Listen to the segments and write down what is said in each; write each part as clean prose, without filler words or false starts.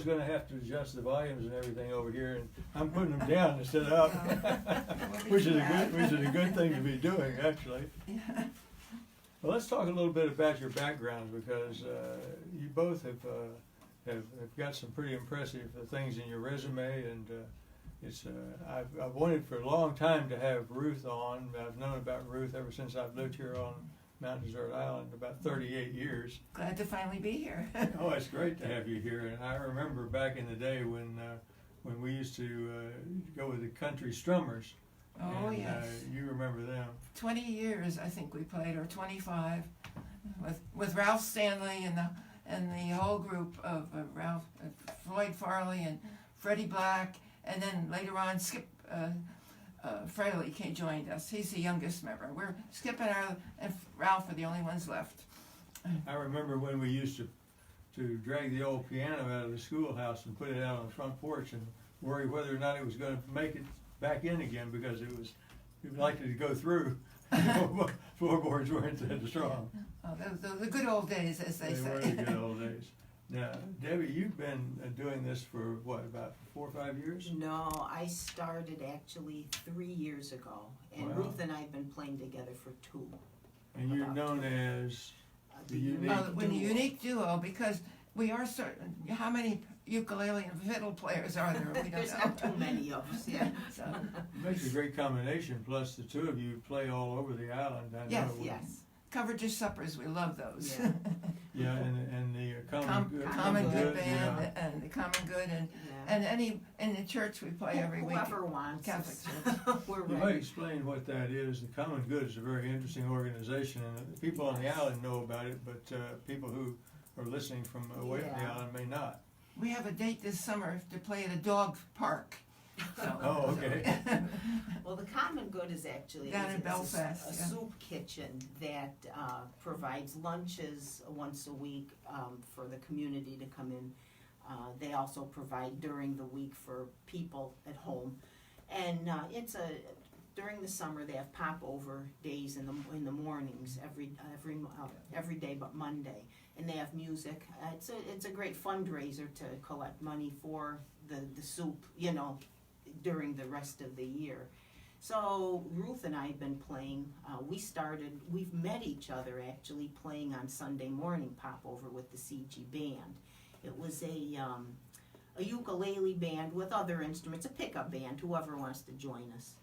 going to have to adjust the volumes and everything over here, and I'm putting them down instead of up, which is a good thing to be doing, actually. Yeah. Well, let's talk a little bit about your backgrounds, because you both have got some pretty impressive things in your resume, and I've wanted for a long time to have Ruth on. I've known about Ruth ever since I've lived here on Mount Desert Island, about 38 years. Glad to finally be here. Oh, it's great to have you here. And I remember back in the day when we used to go with the country strummers. Oh, and, yes. You remember them. 20 years, I think we played, or 25, with Ralph Stanley and the whole group of Floyd Farley and Freddie Black, and then later on Skip Fraley joined us. He's the youngest member. We're Skip and Ralph are the only ones left. I remember when we used to drag the old piano out of the schoolhouse and put it out on the front porch and worry whether or not it was going to make it back in again, because it was likely to go through. Floorboards weren't that strong. Oh, those were the good old days, as they say. They were the good old days. Now, Debbie, you've been doing this for what, about 4 or 5 years? No, I started actually 3 years ago, and Wow. Ruth and I have been playing together for 2. And you're known as the unique We're the unique duo, because we are certain. How many ukulele and fiddle players are there? We don't There's know. not too many of us, yeah. So, It makes a great combination. Plus, the two of you play all over the island. I Yes, know. Yes. covered your suppers. We love those. Yeah. Yeah, and the Common Good band yeah. and the Common Good and Yeah. in the church we play every week. Whoever wants Catholic us. church. We're You might ready. explain what that is. The Common Good is a very interesting organization, and people on the island know about it, but people who are listening from away from the Yeah. island may not. We have a date this summer to play at a dog park. So, Oh, okay. Well, the Common Good is actually Down in it's Belfast, a yeah. soup kitchen that provides lunches once a week for the community to come in. They also provide during the week for people at home, and during the summer they have popover days in the mornings every day but Monday, and they have music. It's a great fundraiser to collect money for the soup, during the rest of the year. So Ruth and I have been playing. We've met each other actually playing on Sunday morning popover with the CG band. It was a ukulele band with other instruments, a pickup band, whoever wants to join us,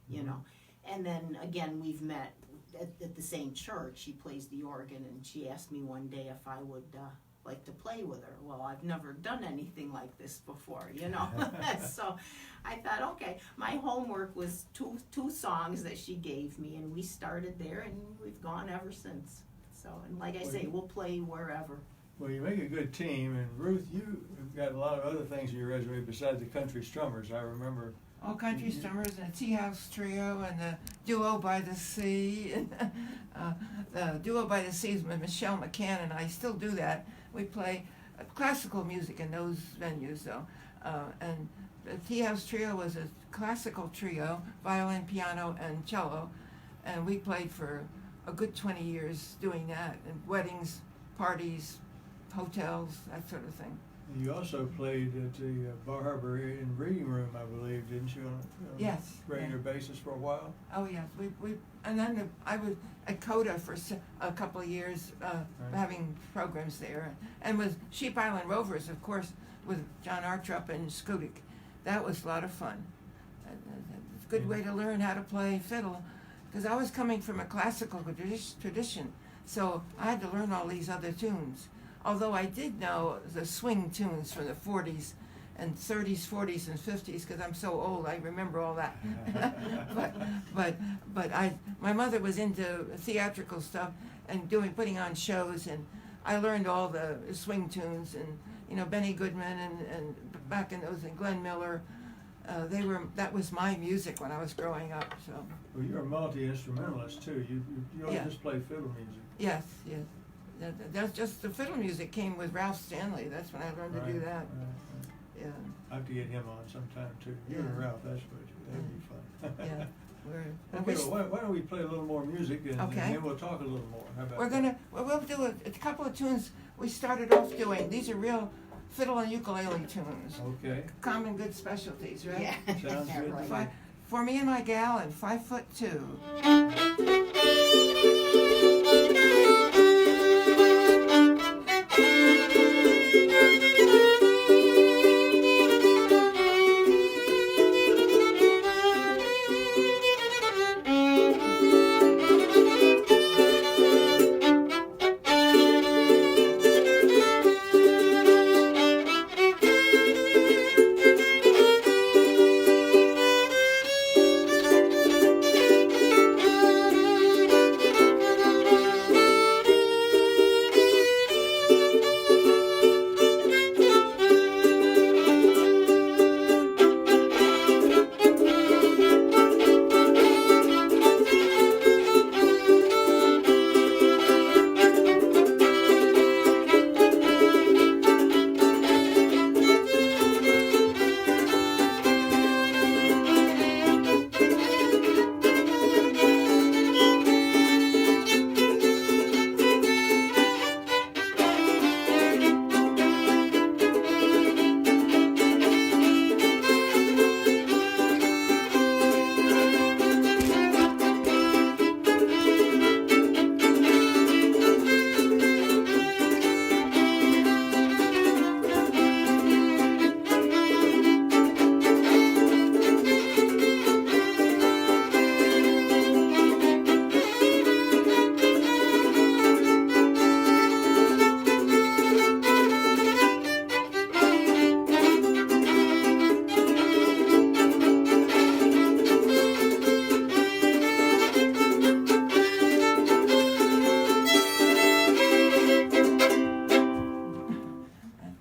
And then again, we've met at the same church. She plays the organ, and she asked me one day if I would like to play with her. Well, I've never done anything like this before, So I thought, okay, my homework was two songs that she gave me, and we started there, and we've gone ever since. So, and like I say, we'll play wherever. Well, you make a good team, and Ruth, you have got a lot of other things in your resume besides the country strummers. I remember. all country strummers and a tea house trio and the duo by the sea. The duo by the sea is with Michelle McCann, and I still do that. We play classical music in those venues, though. And the tea house trio was a classical trio, violin, piano, and cello. And we played for a good 20 years doing that, in weddings, parties, hotels, that sort of thing. You also played at the Bar Harbor Inn Reading Room, I believe, didn't you? On Yes. regular basis for a while. Oh yes, and then I was at CODA for a couple of years, having programs there, and with Sheep Island Rovers, of course, with John Artrup and Skudik. That was a lot of fun. It's a good way to learn how to play fiddle, because I was coming from a classical tradition, so I had to learn all these other tunes. Although I did know the swing tunes from the 40s and 30s, 40s, and 50s, because I'm so old, I remember all that. but my mother was into theatrical stuff and putting on shows, and I learned all the swing tunes, and Benny Goodman and back in those, and Glenn Miller. That was my music when I was growing up. So. Well, you're a multi-instrumentalist too. You don't Yeah. just play fiddle music. Yes. That's just the fiddle music came with Ralph Stanley. That's when I learned to do that. Right. Yeah. I have to get him on sometime too. You and Yeah. Ralph, that'd be fun. Yeah. Okay, well, why don't we play a little more music, and Okay. then we'll talk a little more. How about We'll that? do a couple of tunes we started off doing. These are real fiddle and ukulele tunes. Okay, Common good specialties, right? Yeah. sounds good to Right. me. For me and my gal and 5'2".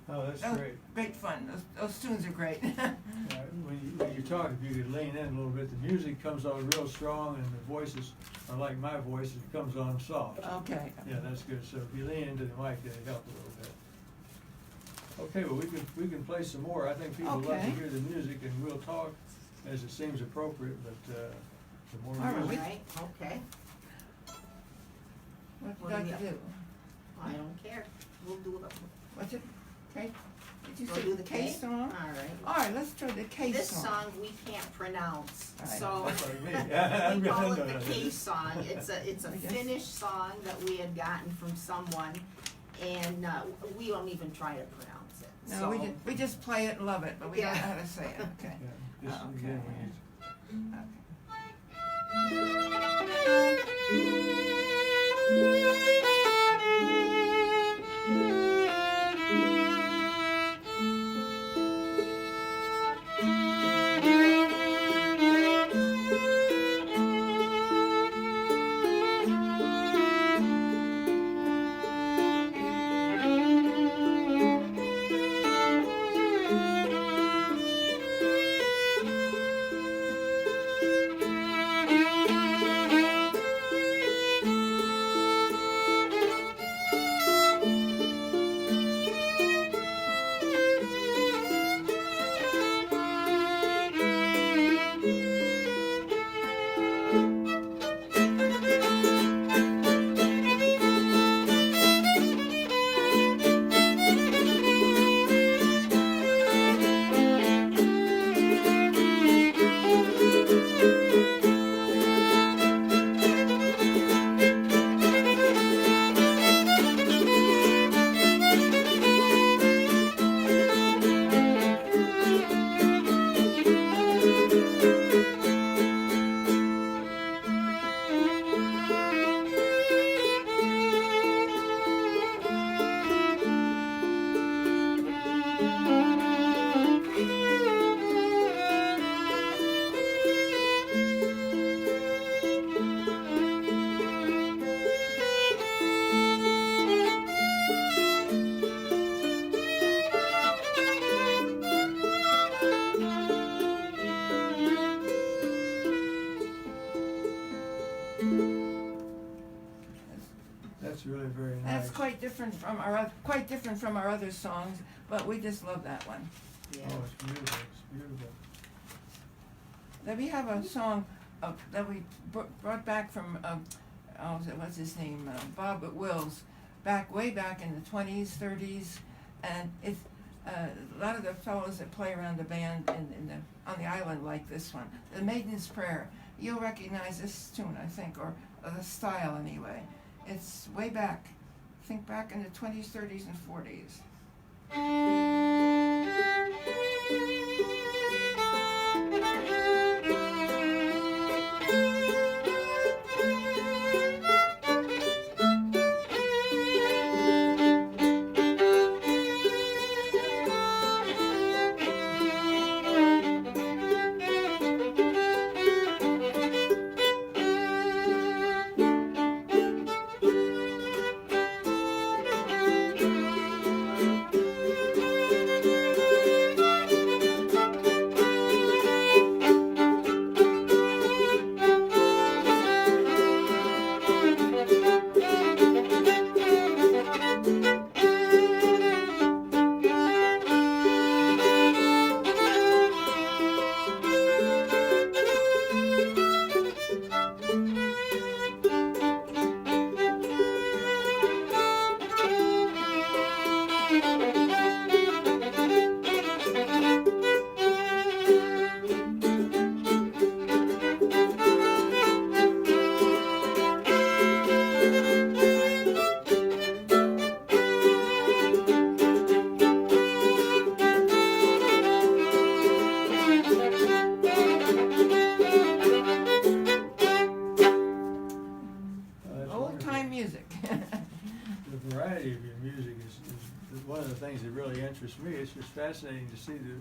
Oh, that's Oh, great. Great fun. Those tunes are great. When you talk, if you could lean in a little bit, the music comes on real strong and the voices are like my voice, it comes on soft. Okay. Yeah, that's good. So if you lean into the mic, that'll help a little bit. Okay, well, we can play some more. I think people love to Okay. hear the music, and we'll talk as it seems appropriate, but the more All right. All music. right, okay, What What would do you like we to do? I don't care, we'll do it. What's it? K? Did you Wanna say do the K K? song? All right. All right, let's try the K This song. song we can't pronounce, All right. so That's like me. Yeah, we call I it know the that. K song. It's a I guess. Finnish song that we had gotten from someone, and we don't even try to pronounce it. No, So we just play it and love it, but we don't know how to say it. Okay. Yeah, just Okay. again, we need That's really very nice. That's quite different from our other songs, but we just love that one. yeah. Oh, it's beautiful, it's beautiful. Then we have a song that we brought back from what's his name, Bob Wills, way back in the 20s, 30s, and it's A lot of the fellows that play around the band on the island like this one, The Maiden's Prayer. You'll recognize this tune, I think, or the style anyway. It's way back. Think back in the 20s, 30s, and 40s. The variety of your music is one of the things that really interests me. It's just fascinating to see the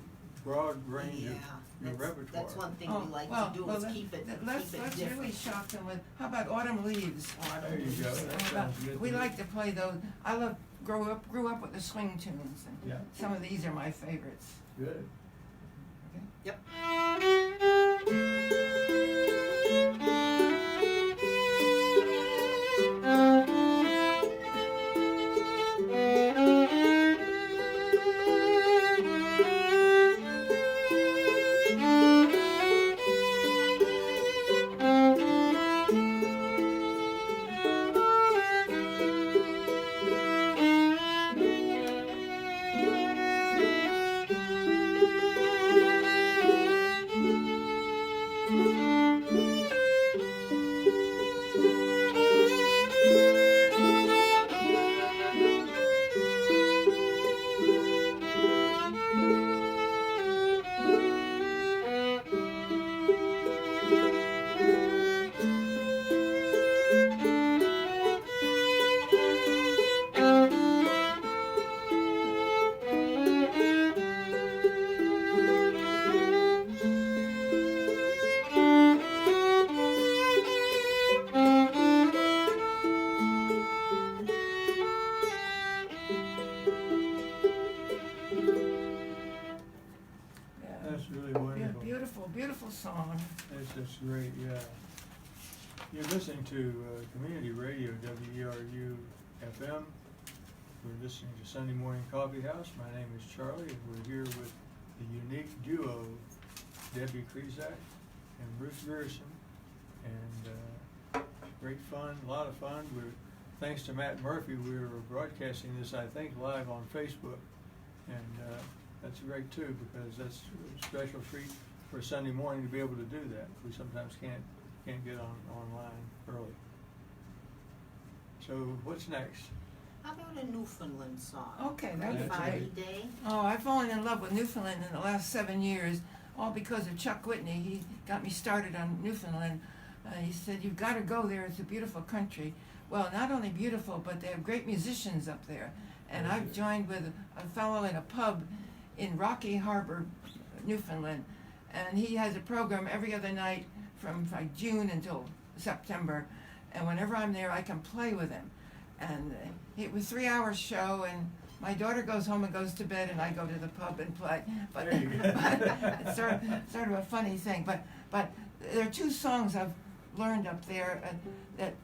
broad range of your repertoire. That's one thing we like to do is keep it Let's different. really shock them with, how about Autumn Leaves? There you go. That sounds good. We like to play those. I grew up with the swing tunes, and Yeah. some of these are my favorites. Good. Yep. That's really wonderful. Beautiful song. That's just great, yeah. You're listening to community radio, WERU-FM. We're listening to Sunday Morning Coffeehouse. My name is Charlie, and we're here with the unique duo, Debbie Krysak and Ruth Grierson. And great fun, a lot of fun. Thanks to Matt Murphy, we were broadcasting this, I think, live on Facebook. And that's great too, because that's a special treat for a Sunday morning to be able to do that. We sometimes can't get online early. So what's next? How about a Newfoundland song? Okay, that's That's fine. it. Day. Oh, I've fallen in love with Newfoundland in the last 7 years, all because of Chuck Whitney. He got me started on Newfoundland. He said, "You've got to go there. It's a beautiful country." Well, not only beautiful, but they have great musicians up there. And I've joined with a fellow in a pub in Rocky Harbor, Newfoundland, and he has a program every other night from like June until September. And whenever I'm there, I can play with him. And it was a 3-hour show, and my daughter goes home and goes to bed, and I go to the pub and play. But, There you go. but it's sort of a funny thing. But there are 2 songs I've learned up there, that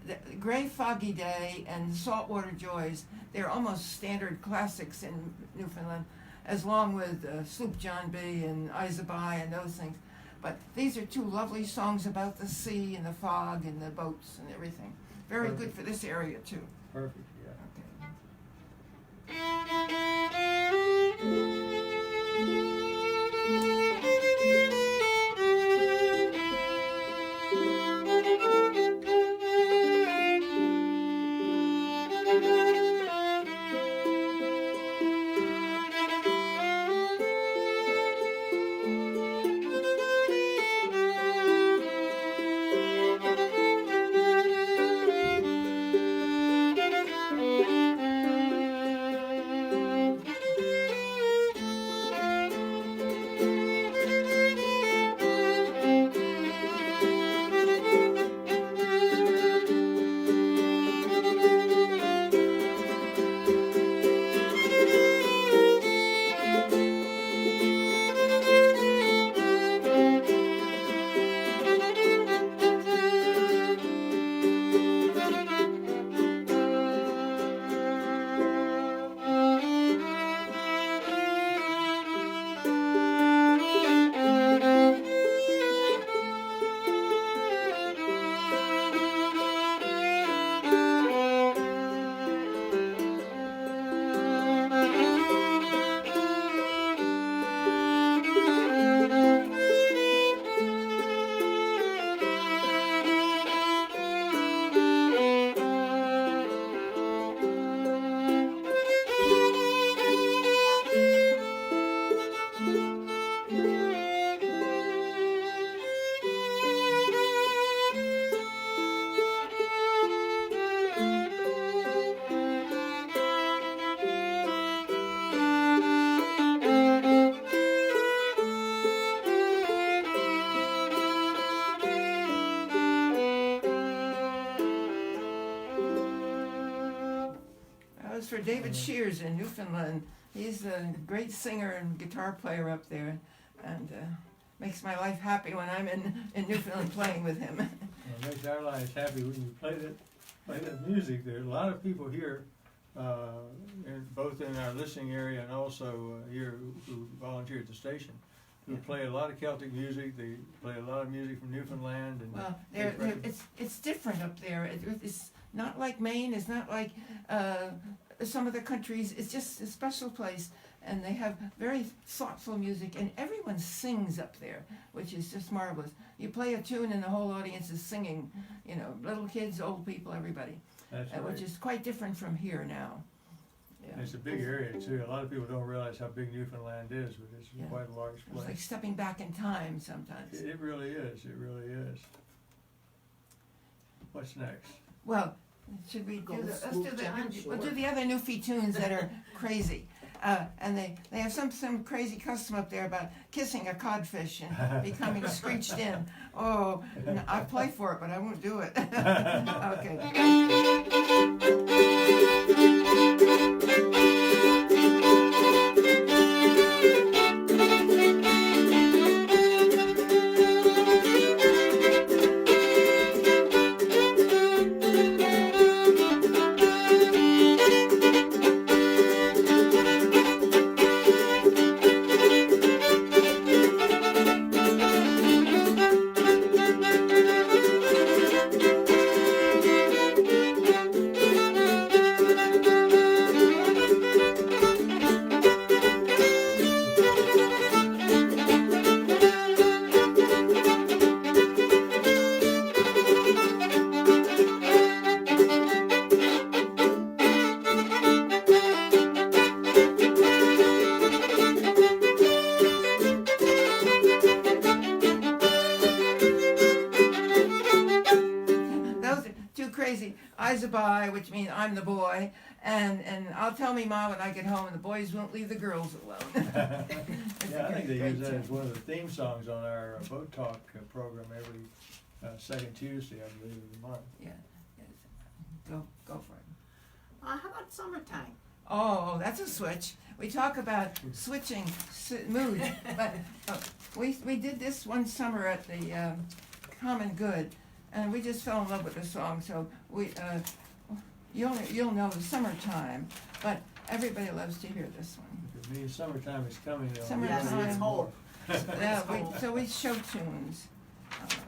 Gray Foggy Day and Saltwater Joys. They're almost standard classics in Newfoundland, as long with Sloop John B. and Isabai and those things. But these are 2 lovely songs about the sea and the fog and the boats and everything. Very good for this area too. Perfect, yeah. Okay. for David Shears in Newfoundland. He's a great singer and guitar player up there, and makes my life happy when I'm in Newfoundland playing with him. It makes our lives happy when you play that music. There's a lot of people here, both in our listening area and also here who volunteer at the station, who play a lot of Celtic music. They play a lot of music from Newfoundland. And Well, it's different up there. It's not like Maine. It's not like some other countries. It's just a special place, and they have very thoughtful music, and everyone sings up there, which is just marvelous. You play a tune, and the whole audience is singing. You know, little kids, old people, everybody. That's right. Which is quite different from here now. Yeah. It's a big area too. A lot of people don't realize how big Newfoundland is, but it's Yeah. quite a large It's like place. stepping back in time sometimes. It really is. It really is. What's next? Well, should we Go do with let's Swoop do the John, we'll sure. do the other Newfie tunes that are crazy. And they have some crazy custom up there about kissing a codfish and becoming screeched in. Oh, I play for it, but I won't do it. Okay. Izabai, which means I'm the boy, and I'll tell me Ma when I get home, and the boys won't leave the girls alone. Yeah, I think they use that as one of the theme songs on our Boat Talk program every second Tuesday, I believe, of the month. Yeah, yes. Go for it. How about summertime? Oh, that's a switch. We talk about switching moods, but we did this one summer at the Common Good, and we just fell in love with the song. So you'll know the summertime, but everybody loves to hear this one. If it means summertime is coming, they'll Summertime. Yes, it's cold. So we show tunes. If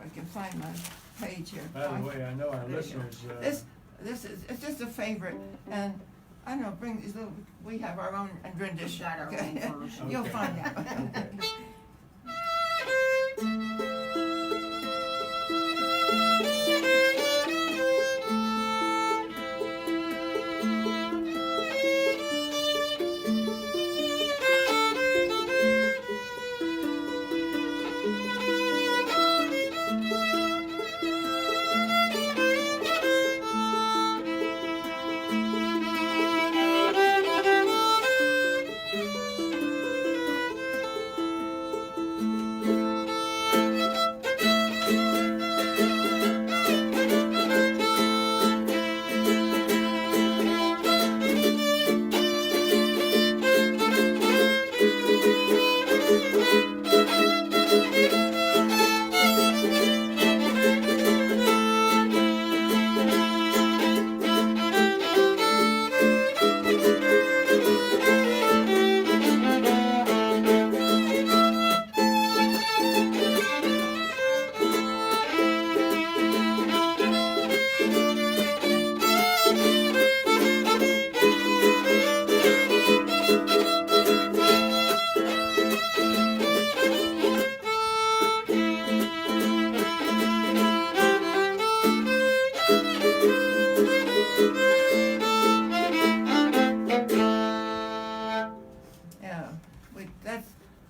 I can find my page here. By the way, I know our There you go. listeners. This is it's just a favorite, and I don't know. Bring these little. We have our own rendition. Got our own version. You'll Okay. find out. Okay.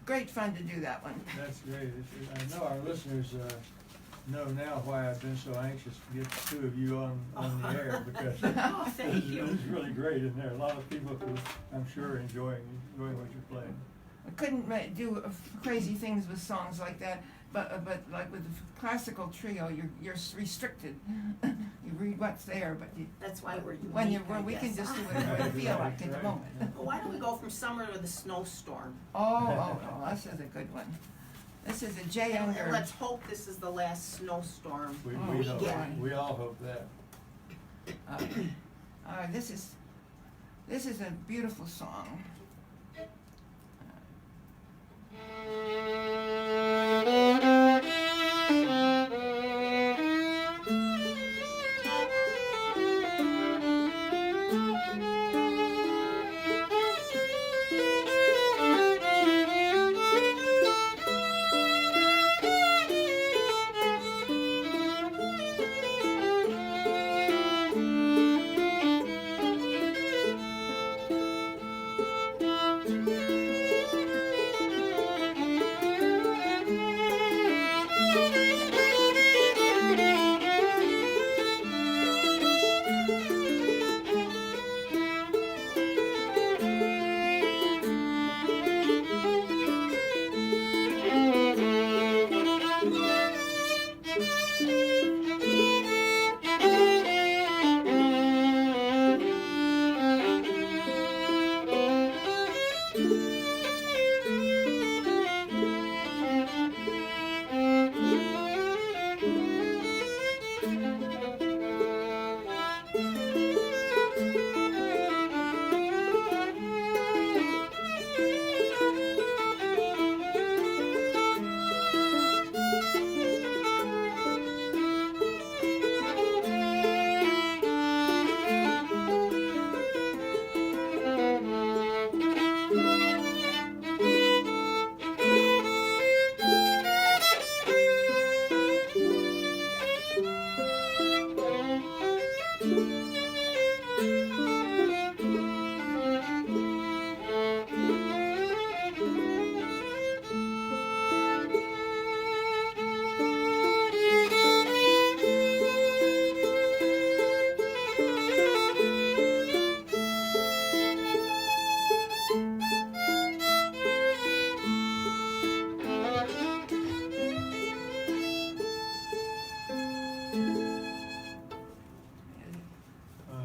Great fun to do that one. That's great. I know our listeners know now why I've been so anxious to get the two of you on the air, because Oh, thank you. It's really great, and there are a lot of people who I'm sure enjoying what you're playing. I couldn't do crazy things with songs like that but like with the classical trio, you're restricted. You read what's there, but That's why we're unique, when we I can guess. just do whatever we feel like at the moment. Well, why don't we go from summer to the snowstorm? Oh, this is a good one. This is a J. And Unger. let's hope this is the last snowstorm We we hope- get. we all hope that. This is a beautiful song.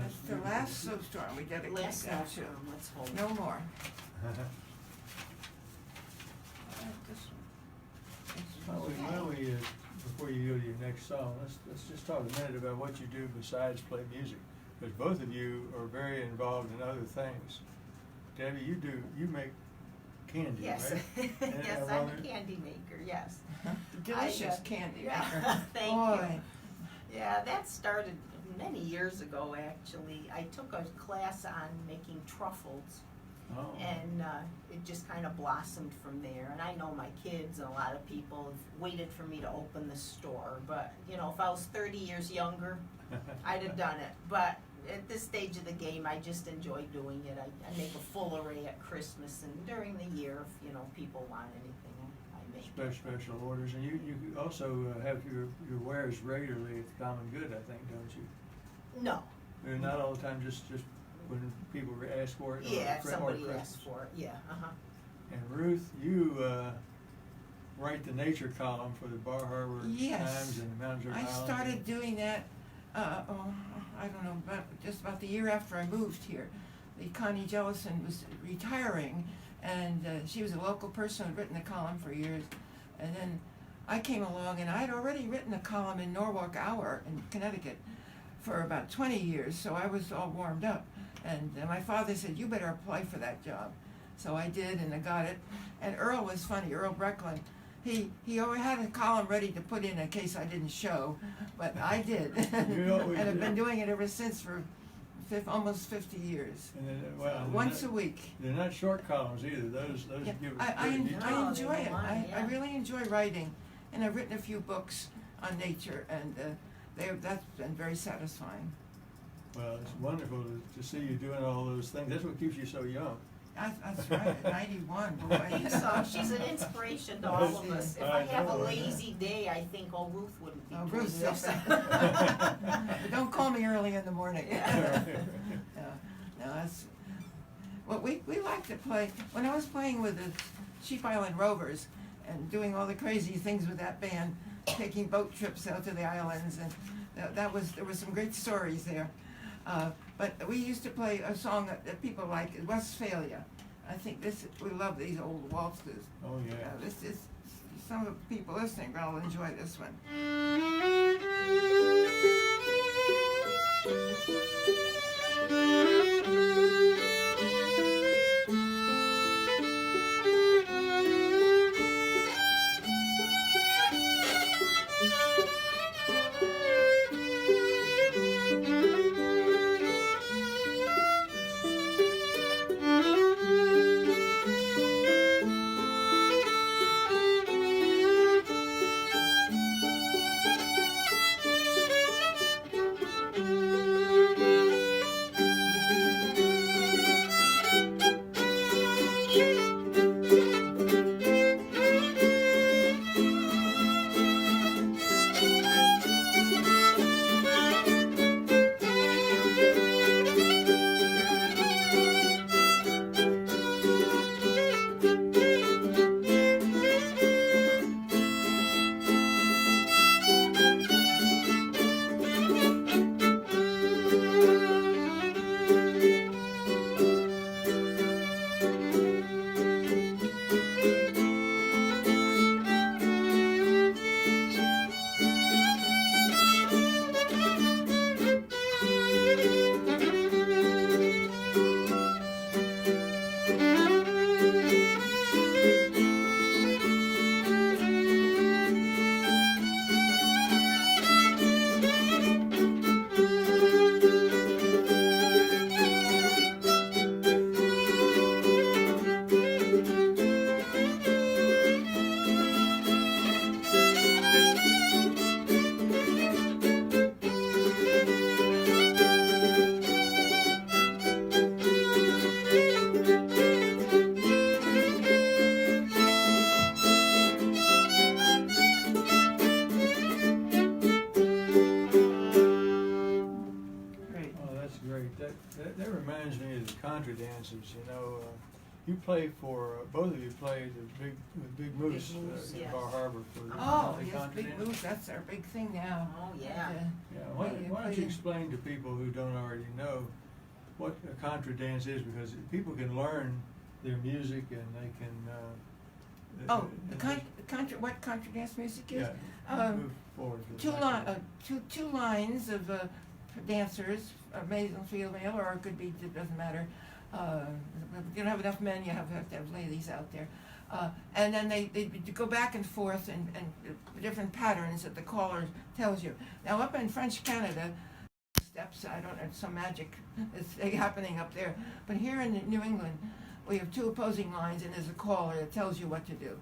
That's the last snowstorm we dedicate Last that to. snowstorm, let's hope. No more. Why don't we, before you go to your next song, let's just talk a minute about what you do besides play music. Because both of you are very involved in other things. Debbie, you make candy, Yes, right? yes, I'm a candy maker, yes. Delicious I, candy yeah, maker. thank Boy. you. Yeah, that started many years ago, actually. I took a class on making truffles, Oh. and it just kind of blossomed from there. And I know my kids and a lot of people have waited for me to open the store, but, you know, if I was 30 years younger, I'd have done it. But at this stage of the game, I just enjoy doing it. I make a full array at Christmas, and during the year, if, you know, people want anything, I make it. Special orders, and you also have your wares regularly at the Common Good, I think, don't you? No. Or not all the time, just when people ask for it? or Yeah, if for- or somebody Christmas. asks for it, yeah, uh-huh. And Ruth, you write the nature column for the Bar Harbor Yes. Times and the Mount Jerome I Island. started doing that, I don't know, just about the year after I moved here. Connie Jellison was retiring, and she was a local person who had written a column for years. And then I came along, and I had already written a column in Norwalk Hour in Connecticut for about 20 years, so I was all warmed up. And my father said, "You better apply for that job." So I did, and I got it. And Earl was funny, Earl Brecklin. He always had a column ready to put in case I didn't show, but I did. You always And I've did. been doing it ever since for almost 50 years. And then, well, they're Once not- a week. They're not short columns either, those Yeah, give I pretty enjoy detailed. No, it. they want, I yeah. really enjoy writing, and I've written a few books on nature, and that's been very satisfying. Well, it's wonderful to see you doing all those things, that's what keeps you so young. That's right, at 91, boy. So she's an inspiration to all of us. If I have a lazy day, I think, oh, Ruth wouldn't be Oh, doing Ruth's this. But don't call me early in the morning. Yeah. No, that's, well, we like to play, when I was playing with the Sheep Island Rovers, and doing all the crazy things with that band, taking boat trips out to the islands, and there were some great stories there. But we used to play a song that people like, Westphalia. I think we love these old waltzes. Oh, yeah. This is, some of the people listening will enjoy this one. That reminds me of the contra dances. You play for both of you played the Big Moose Moose, in yes. Bar Harbor for the Oh, the yes, contra Big dance. Moose, that's our big thing now. Oh, yeah. Yeah, why don't you explain to people who don't already know what a contra dance is, because people can learn their music and they can. What contra dance music is? Yeah, move forward. to the next one. Two lines of dancers, male and female, or it could be, it doesn't matter. You don't have enough men, you have to have ladies out there. And then they go back and forth and different patterns that the caller tells you. Now up in French Canada, steps, I don't know, some magic is happening up there. But here in New England, we have two opposing lines and there's a caller that tells you what to do.